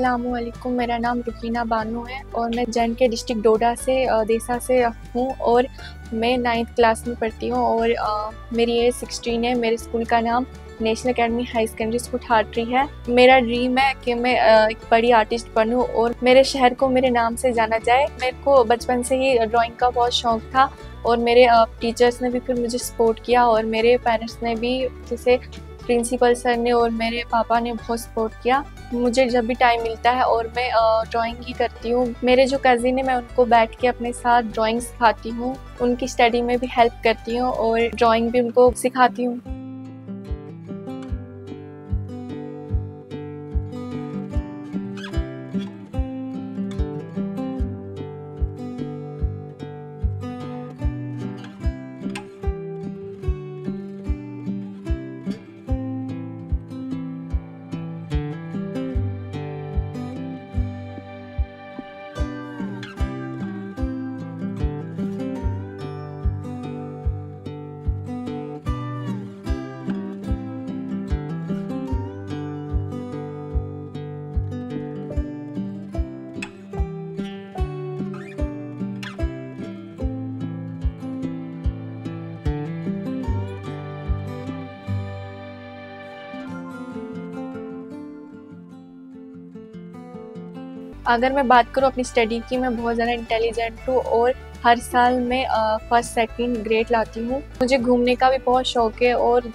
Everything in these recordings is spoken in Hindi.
अस्सलामुअलैकुम, मेरा नाम रुकीना बानो है और मैं जैन के डिस्ट्रिक्ट डोडा से देसा से हूँ और मैं 9th क्लास में पढ़ती हूँ और मेरी एज 16 है। मेरे स्कूल का नाम national academy high secondary school Thathri है। मेरा ड्रीम है कि मैं एक बड़ी आर्टिस्ट बनूँ और मेरे शहर को मेरे नाम से जाना जाए। मेरे को बचपन से ही ड्राइंग का बहुत शौक़ था और मेरे टीचर्स ने भी फिर मुझे सपोर्ट किया और मेरे पेरेंट्स ने भी, जैसे प्रिंसिपल सर ने और मेरे पापा ने बहुत सपोर्ट किया। मुझे जब भी टाइम मिलता है और मैं ड्राइंग ही करती हूँ। मेरे जो कज़िन है मैं उनको बैठ के अपने साथ ड्राइंग सिखाती हूँ, उनकी स्टडी में भी हेल्प करती हूँ और ड्राइंग भी उनको सिखाती हूँ। अगर मैं बात करूँ अपनी स्टडी की, मैं बहुत ज़्यादा इंटेलिजेंट हूँ और हर साल मैं फर्स्ट सेकंड ग्रेड लाती हूँ। मुझे घूमने का भी बहुत शौक़ है और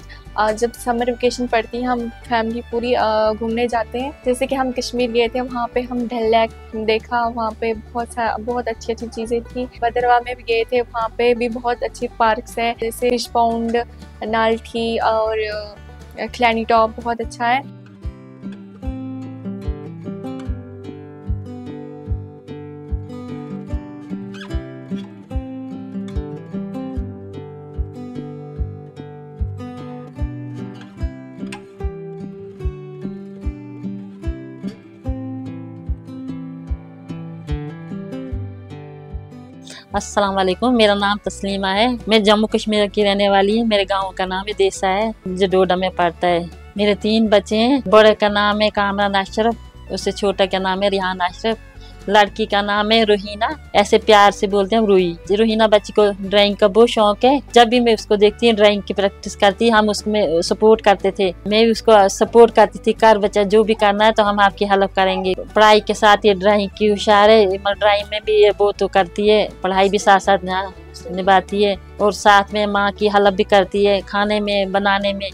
जब समर वेकेशन पड़ती है हम फैमिली पूरी घूमने जाते हैं। जैसे कि हम कश्मीर गए थे, वहाँ पे हम डल लेक देखा, वहाँ पे बहुत अच्छी अच्छी चीज़ें थी। भद्रवाह में भी गए थे, वहाँ पे भी बहुत अच्छी पार्क्स हैं, जैसे फिश पाउंड, नाल्ठी और क्लैनी टॉप बहुत अच्छा है। अस्सलाम वालेकुम, मेरा नाम तस्लीमा है। मैं जम्मू कश्मीर की रहने वाली हूँ। मेरे गांव का नाम है देसा है, जो डोडा में पड़ता है। मेरे 3 बच्चे हैं। बड़े का नाम है कामरान अशरफ, उससे छोटा का नाम है रिहान अशरफ, लड़की का नाम है रोहिना, ऐसे प्यार से बोलते हैं रूही। रोहिना बच्ची को ड्राइंग का बहुत शौक है। जब भी मैं उसको देखती हूँ ड्राइंग की प्रैक्टिस करती है, हम उसमें सपोर्ट करते थे। मैं भी उसको सपोर्ट करती थी, कर बच्चा जो भी करना है तो हम आपकी हेल्प करेंगे। पढ़ाई के साथ ये ड्राइंग की होशियार है, ड्राइंग में भी ये बहुत करती है, पढ़ाई भी साथ साथ निभाती है और साथ में माँ की हेल्प भी करती है, खाने में बनाने में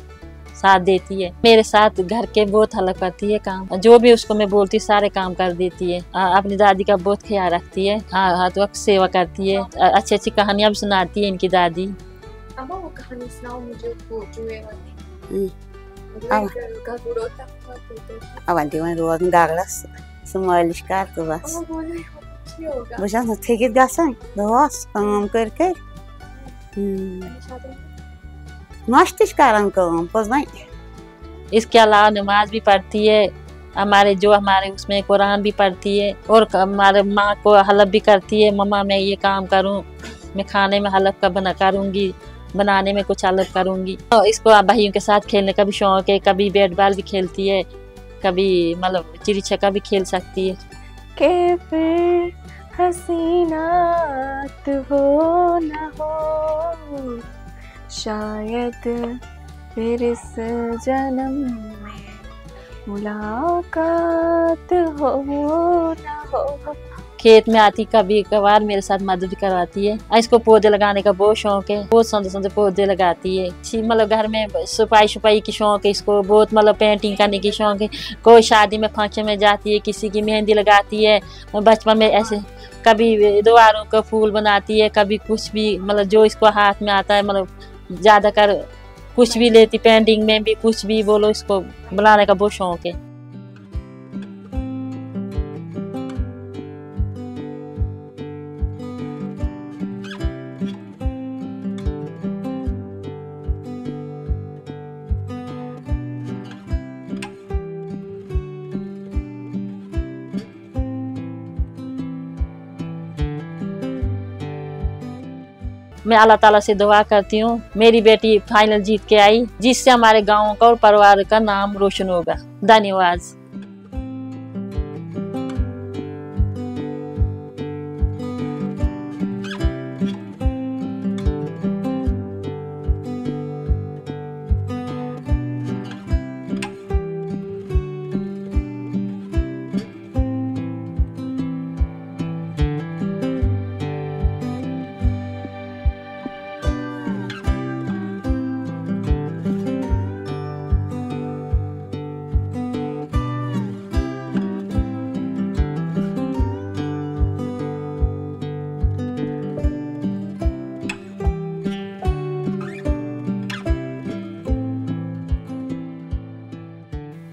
साथ देती है। मेरे साथ घर के बहुत हेल्प करती है, काम जो भी उसको मैं बोलती सारे काम कर देती है। अपनी दादी का बहुत ख्याल रखती है, हर वक्त सेवा करती है, अच्छी अच्छी कहानियां भी सुनाती है इनकी दादी। अम्मा वो कहानी सुनाओ मुझे, वो जुए वाली। Avanti wan rodan gaglas sumalish kartu bas. Bashas na thekit gasan dos tamam kar मस्तिष् कारण काम पस भाई। इसके अलावा नमाज भी पढ़ती है, हमारे उसमें कुरान भी पढ़ती है और हमारे माँ को हेल्प भी करती है। मम्मा मैं ये काम करूँ, मैं खाने में हेल्प करूँगी, बनाने में कुछ हेल्प करूँगी। तो इसको भाइयों के साथ खेलने का भी शौक है, कभी बैट बॉल भी खेलती है, कभी मतलब चिड़ी छक्का भी खेल सकती है। के फिर हसीना हो न हो, शायद फिर इस जन्म में मुलाकात हो न हो। खेत में आती कभी कभार मेरे साथ मदद भी करवाती है। इसको पौधे लगाने का बहुत शौक है, बहुत सुंदर सुंदर पौधे लगाती है। मतलब घर में सफाई की शौक है इसको, बहुत मतलब पेंटिंग करने की शौक है। कोई शादी में फंक्शन में जाती है, किसी की मेहंदी लगाती है। बचपन में ऐसे कभी दीवारों का फूल बनाती है, कभी कुछ भी, मतलब जो इसको हाथ में आता है, मतलब ज्यादातर कुछ भी लेती, पेंटिंग में भी कुछ भी बोलो, इसको बनाने का बहुत शौक है। मैं अल्लाह ताला से दुआ करती हूँ मेरी बेटी फाइनल जीत के आई, जिससे हमारे गाँव का और परिवार का नाम रोशन होगा। धन्यवाद।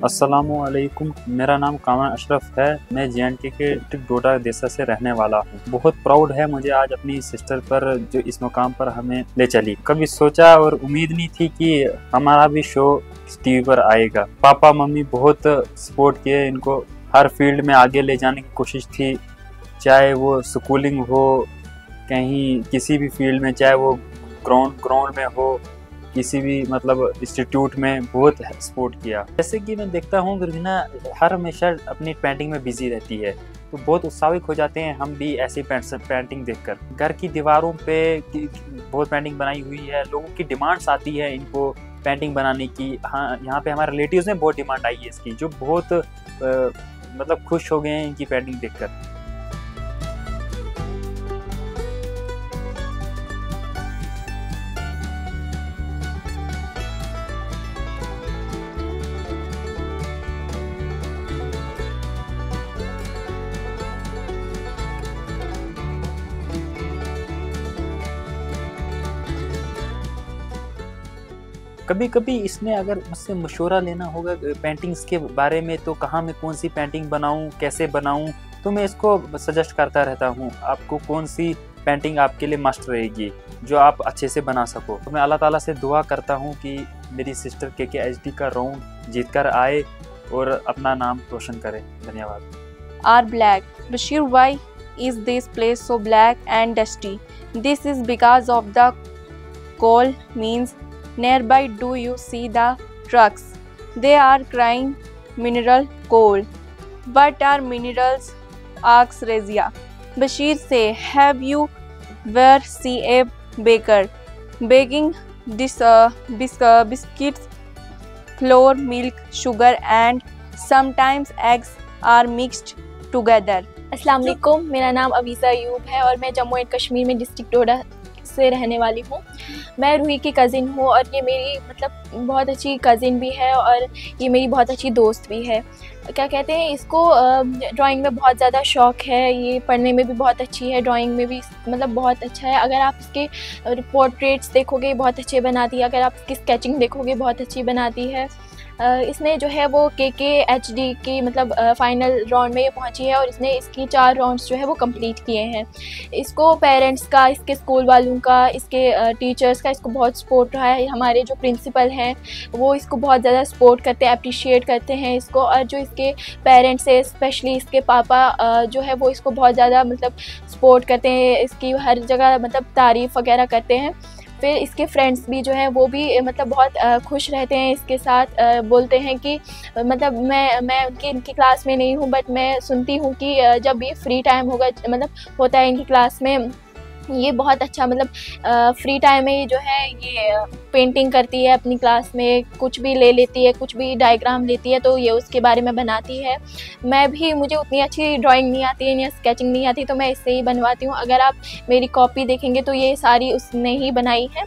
अस्सलामुअलैकुम, मेरा नाम कामरान अशरफ है। मैं JNK के डिस्ट्रिक्ट डोडा देसा से रहने वाला हूँ। बहुत प्राउड है मुझे आज अपनी सिस्टर पर जो इस मुकाम पर हमें ले चली। कभी सोचा और उम्मीद नहीं थी कि हमारा भी शो टीवी पर आएगा। पापा मम्मी बहुत सपोर्ट किए, इनको हर फील्ड में आगे ले जाने की कोशिश थी, चाहे वो स्कूलिंग हो, कहीं किसी भी फील्ड में, चाहे वो ग्राउंड में हो, किसी भी मतलब इंस्टीट्यूट में बहुत सपोर्ट किया। जैसे कि मैं देखता हूँ रुबीना हर हमेशा अपनी पेंटिंग में बिजी रहती है, तो बहुत उत्साहित हो जाते हैं हम भी ऐसी पेंटिंग देखकर। घर की दीवारों पे बहुत पेंटिंग बनाई हुई है, लोगों की डिमांड्स आती है इनको पेंटिंग बनाने की। हाँ, यहाँ पे हमारे रिलेटिव्स में बहुत डिमांड आई है इसकी, जो बहुत मतलब खुश हो गए हैं इनकी पेंटिंग देखकर। कभी कभी इसने अगर मुझसे मशवरा लेना होगा पेंटिंग्स के बारे में, तो कहाँ मैं कौन सी पेंटिंग बनाऊँ, कैसे बनाऊँ, तो मैं इसको सजेस्ट करता रहता हूँ आपको कौन सी पेंटिंग आपके लिए मस्ट रहेगी जो आप अच्छे से बना सको। तो मैं अल्लाह ताला से दुआ करता हूँ कि मेरी सिस्टर KK का राउंड जीत कर आए और अपना नाम रोशन करे। धन्यवाद। Are black. Bashir, why is this place so black and dusty? This is because of the coal means nearby. Do you see the trucks? They are crying mineral coal. What are minerals? Asks Razia. Bashir say, have you ever seen a baker baking biscuits, flour, milk, sugar and sometimes eggs are mixed together? अस्सलाम वालेकुम, मेरा नाम अवीज़ा अयूब है और मैं जम्मू एंड कश्मीर में डिस्ट्रिक्ट डोडा से रहने वाली हूँ। मैं रूही की कज़िन हूँ और ये मेरी मतलब बहुत अच्छी कज़िन भी है और ये मेरी बहुत अच्छी दोस्त भी है। क्या कहते हैं, इसको ड्राइंग में बहुत ज़्यादा शौक़ है, ये पढ़ने में भी बहुत अच्छी है, ड्राइंग में भी मतलब बहुत अच्छा है। अगर आप इसके पोर्ट्रेट्स देखोगे बहुत अच्छे बनाती है, अगर आप इसकी स्केचिंग देखोगे बहुत अच्छी बनाती है। इसने जो है वो KKHD की मतलब फ़ाइनल राउंड में ये पहुंची है और इसने इसकी 4 राउंड्स जो है वो कंप्लीट किए हैं। इसको पेरेंट्स का, इसके स्कूल वालों का, इसके टीचर्स का इसको बहुत सपोर्ट रहा है। हमारे जो प्रिंसिपल हैं वो इसको बहुत ज़्यादा सपोर्ट करते हैं, अप्रिशिएट करते हैं इसको। और जो इसके पेरेंट्स है, स्पेशली इसके पापा जो है वो इसको बहुत ज़्यादा मतलब सपोर्ट करते हैं, इसकी हर जगह मतलब तारीफ़ वगैरह करते हैं। फिर इसके फ्रेंड्स भी जो हैं वो भी मतलब बहुत खुश रहते हैं इसके साथ, बोलते हैं कि मतलब मैं इनकी क्लास में नहीं हूँ, बट मैं सुनती हूँ कि जब ये फ्री टाइम मतलब होता है इनकी क्लास में, ये बहुत अच्छा मतलब फ्री टाइम में जो है ये पेंटिंग करती है अपनी क्लास में, कुछ भी ले लेती है, कुछ भी डायग्राम लेती है तो ये उसके बारे में बनाती है। मुझे उतनी अच्छी ड्राइंग नहीं आती है या स्केचिंग नहीं आती, तो मैं इससे ही बनवाती हूँ। अगर आप मेरी कॉपी देखेंगे तो ये सारी उसने ही बनाई है।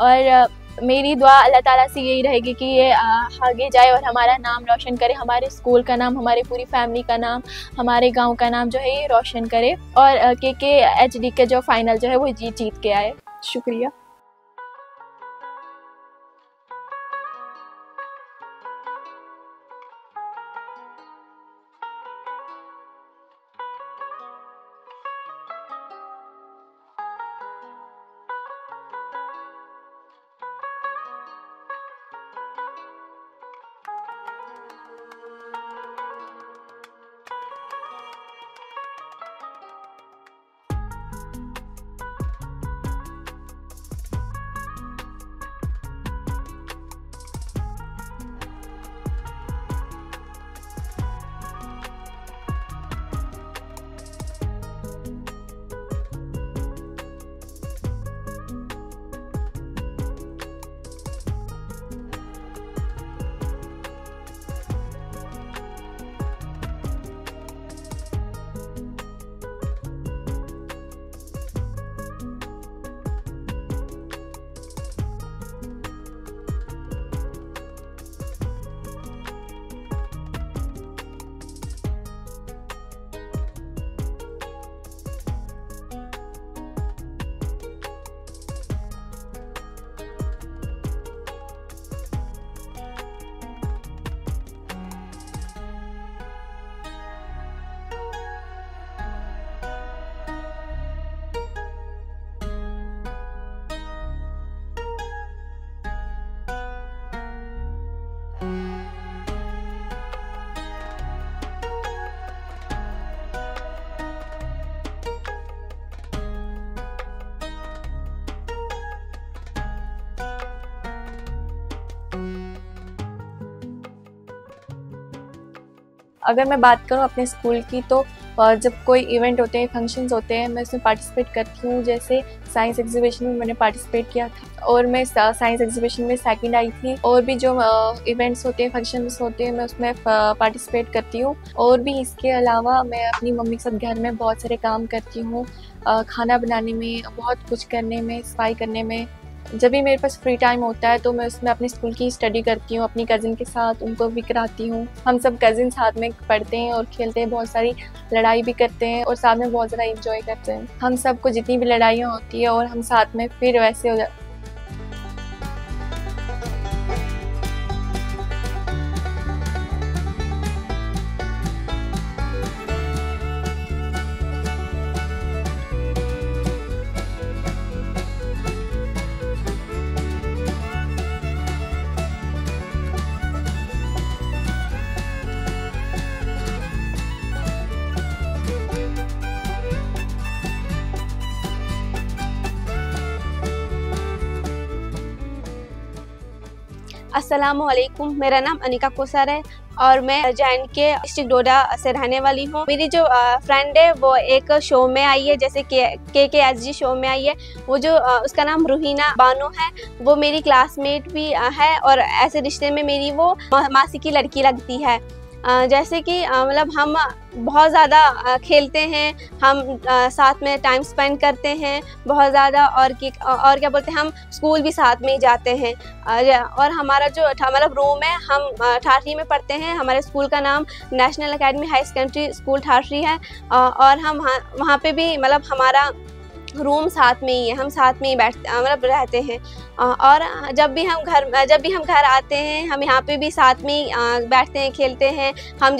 और मेरी दुआ अल्लाह ताला से यही रहेगी कि ये आगे जाए और हमारा नाम रोशन करे, हमारे स्कूल का नाम, हमारी पूरी फैमिली का नाम, हमारे गांव का नाम जो है ये रोशन करे और KKHD के जो फाइनल जो है वो जीत के आए। शुक्रिया। अगर मैं बात करूँ अपने स्कूल की तो जब कोई इवेंट होते हैं, फंक्शंस होते हैं, मैं उसमें पार्टिसिपेट करती हूँ। जैसे साइंस एग्जीबिशन में मैंने पार्टिसिपेट किया था और मैं साइंस एग्जीबिशन में सेकंड आई थी। और भी जो इवेंट्स होते हैं, फंक्शंस होते हैं, मैं उसमें पार्टिसिपेट करती हूँ। और भी इसके अलावा मैं अपनी मम्मी के साथ घर में बहुत सारे काम करती हूँ, खाना बनाने में, बहुत कुछ करने में, सफाई करने में। जब भी मेरे पास फ्री टाइम होता है तो मैं उसमें अपनी स्कूल की स्टडी करती हूँ, अपनी कज़िन के साथ उनको भी कराती हूँ। हम सब कज़िन साथ में पढ़ते हैं और खेलते हैं, बहुत सारी लड़ाई भी करते हैं और साथ में बहुत ज़्यादा एंजॉय करते हैं। हम सबको जितनी भी लड़ाइयाँ होती है और हम साथ में फिर वैसे हो जाते। अस्सलामुअलैकुम, मेरा नाम अनिका कोसर है और मैं जे&के डिस्ट्रिक्ट डोडा से रहने वाली हूँ। मेरी जो फ्रेंड है वो एक शो में आई है, जैसे KKSG शो में आई है। वो जो उसका नाम रुहीना बानो है, वो मेरी क्लासमेट भी है और ऐसे रिश्ते में मेरी वो मासी की लड़की लगती है। जैसे कि मतलब हम बहुत ज़्यादा खेलते हैं, हम साथ में टाइम स्पेंड करते हैं बहुत ज़्यादा। और क्या बोलते हैं, हम स्कूल भी साथ में ही जाते हैं। और हमारा जो मतलब रूम है, हम ठाठरी में पढ़ते हैं। हमारे स्कूल का नाम national academy high secondary school Thathri है। और हम वहाँ पे भी मतलब हमारा रूम साथ में ही है, हम साथ में ही मतलब रहते हैं। और जब भी हम घर आते हैं, हम यहाँ पे भी साथ में ही बैठते हैं, खेलते हैं। हम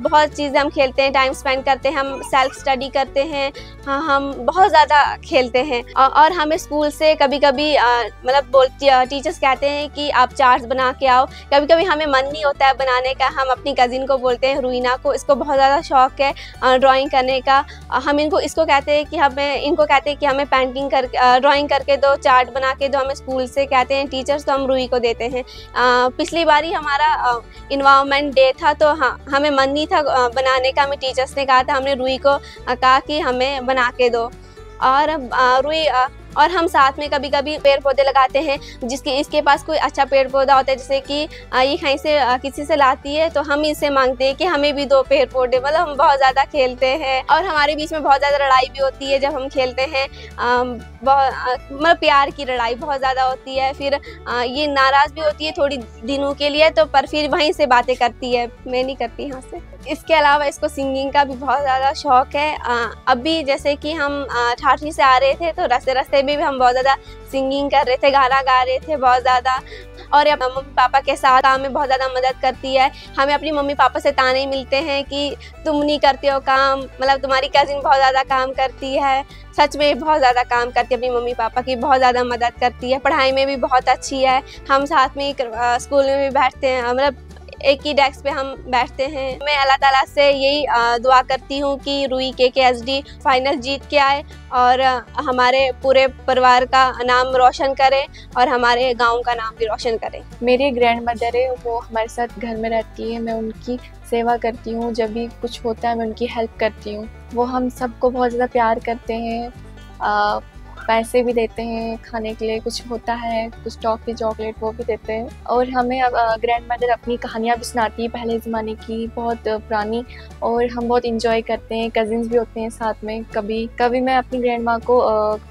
बहुत चीज़ें हम खेलते हैं, टाइम स्पेंड करते हैं, हम सेल्फ स्टडी करते हैं। हाँ, हम बहुत ज़्यादा खेलते हैं। और हमें स्कूल से कभी कभी मतलब टीचर्स कहते हैं कि आप चार्ट्स बना के आओ। कभी कभी हमें मन नहीं होता है बनाने का, हम अपनी कज़िन को बोलते हैं, रुहीना को, इसको बहुत ज़्यादा शौक़ है ड्राइंग करने का। हम इसको कहते हैं कि हमें पेंटिंग कर ड्राइंग करके दो, चार्ट बना के दो। हमें स्कूल से कहते हैं टीचर्स, तो हम रूही को देते हैं। पिछली बारी हमारा इन्वायरमेंट डे था, तो हाँ, हमें मन नहीं था बनाने का। हमें टीचर्स ने कहा था, हमने रूही को कहा कि हमें बना के दो। और रूही और हम साथ में कभी कभी पेड़ पौधे लगाते हैं। इसके पास कोई अच्छा पेड़ पौधा होता है, जैसे कि ये कहीं से किसी से लाती है, तो हम इससे मांगते हैं कि हमें भी दो पेड़ पौधे। मतलब हम बहुत ज़्यादा खेलते हैं और हमारे बीच में बहुत ज़्यादा लड़ाई भी होती है जब हम खेलते हैं। मतलब प्यार की लड़ाई बहुत ज़्यादा होती है। फिर ये नाराज़ भी होती है थोड़ी दिनों के लिए, तो पर फिर वहीं से बातें करती है, मैं नहीं करती यहाँ से। इसके अलावा इसको सिंगिंग का भी बहुत ज़्यादा शौक़ है। अभी जैसे कि हम ठाठरी से आ रहे थे, तो रास्ते में भी हम बहुत ज़्यादा सिंगिंग कर रहे थे, गाना गा रहे थे बहुत ज़्यादा। और मम्मी पापा के साथ काम में बहुत ज़्यादा मदद करती है। हमें अपनी मम्मी पापा से ताने मिलते हैं कि तुम नहीं करते हो काम, मतलब तुम्हारी कज़िन बहुत ज़्यादा काम करती है। सच में बहुत ज़्यादा काम करती है, अपनी मम्मी पापा की बहुत ज़्यादा मदद करती है। पढ़ाई में भी बहुत अच्छी है। हम साथ में स्कूल में भी बैठते हैं, मतलब एक ही डेस्क पे हम बैठते हैं। मैं अल्लाह ताला से यही दुआ करती हूँ कि रूही KKSD फाइनल जीत के आए और हमारे पूरे परिवार का नाम रोशन करे और हमारे गांव का नाम भी रोशन करे। मेरी ग्रैंड मदर है, वो हमारे साथ घर में रहती है। मैं उनकी सेवा करती हूँ, जब भी कुछ होता है मैं उनकी हेल्प करती हूँ। वो हम सबको बहुत ज़्यादा प्यार करते हैं, पैसे भी देते हैं खाने के लिए, कुछ होता है, कुछ टॉफ़ी चॉकलेट वो भी देते हैं। और हमें अब ग्रैंड मदर अपनी कहानियाँ भी सुनाती है पहले ज़माने की, बहुत पुरानी, और हम बहुत इंजॉय करते हैं। कज़िन्स भी होते हैं साथ में। कभी कभी मैं अपनी ग्रैंड माँ को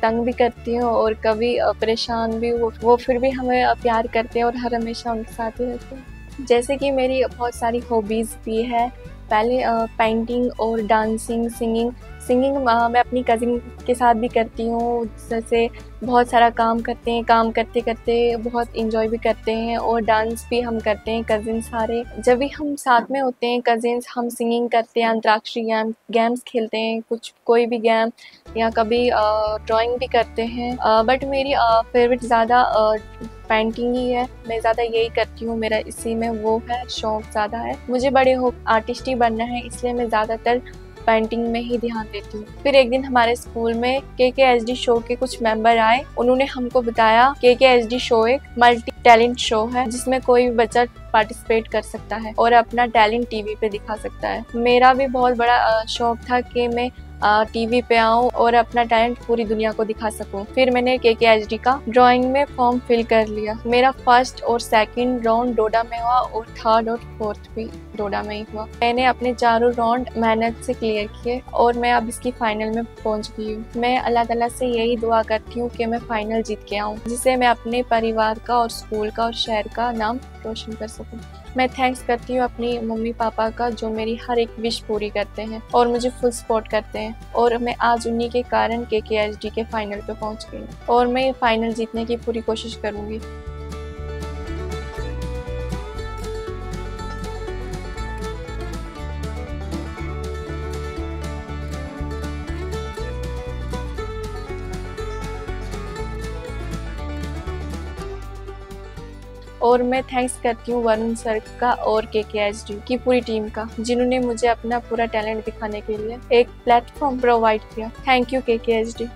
तंग भी करती हूँ और कभी परेशान भी। वो फिर भी हमें प्यार करते हैं और हर हमेशा उनके साथ ही रहते हैं। जैसे कि मेरी बहुत सारी हॉबीज़ भी है। पहले पेंटिंग और डांसिंग, सिंगिंग मैं अपनी कज़िन के साथ भी करती हूँ। जैसे बहुत सारा काम करते हैं, काम करते करते बहुत इंजॉय भी करते हैं और डांस भी हम करते हैं कज़िन सारे। जब भी हम साथ में होते हैं कज़िन्स, हम सिंगिंग करते हैं, अंतराक्षरी गेम्स खेलते हैं, कोई भी गेम, या कभी ड्राइंग भी करते हैं। बट मेरी फेवरेट ज़्यादा पेंटिंग ही है। मैं ज़्यादा यही करती हूँ, मेरा इसी में वो है, शौक़ ज़्यादा है। मुझे बड़े आर्टिस्ट ही बनना है, इसलिए मैं ज़्यादातर पेंटिंग में ही ध्यान देती हूँ। फिर एक दिन हमारे स्कूल में KKHD शो के कुछ मेंबर आए। उन्होंने हमको बताया KKHD शो एक मल्टी टैलेंट शो है जिसमें कोई भी बच्चा पार्टिसिपेट कर सकता है और अपना टैलेंट टीवी पे दिखा सकता है। मेरा भी बहुत बड़ा शौक था कि मैं टीवी पे आऊँ और अपना टैलेंट पूरी दुनिया को दिखा सकूं। फिर मैंने KKHD का ड्राइंग में फॉर्म फिल कर लिया। मेरा फर्स्ट और सेकंड राउंड डोडा में हुआ और थर्ड और फोर्थ भी डोडा में ही हुआ। मैंने अपने चारों राउंड मेहनत से क्लियर किए और मैं अब इसकी फाइनल में पहुंच गई हूँ। मैं अल्लाह ताला से यही दुआ करती हूँ कि मैं फाइनल जीत के आऊँ, जिससे मैं अपने परिवार का और स्कूल का और शहर का नाम रोशन कर सकूँ। मैं थैंक्स करती हूँ अपनी मम्मी पापा का, जो मेरी हर एक विश पूरी करते हैं और मुझे फुल सपोर्ट करते हैं, और मैं आज उन्हीं के कारण KKHD के फाइनल पे पहुँच गई हूँ और मैं फाइनल जीतने की पूरी कोशिश करूँगी। और मैं थैंक्स करती हूँ वरुण सर का और KKHD की पूरी टीम का, जिन्होंने मुझे अपना पूरा टैलेंट दिखाने के लिए एक प्लेटफॉर्म प्रोवाइड किया। Thank you KKHD।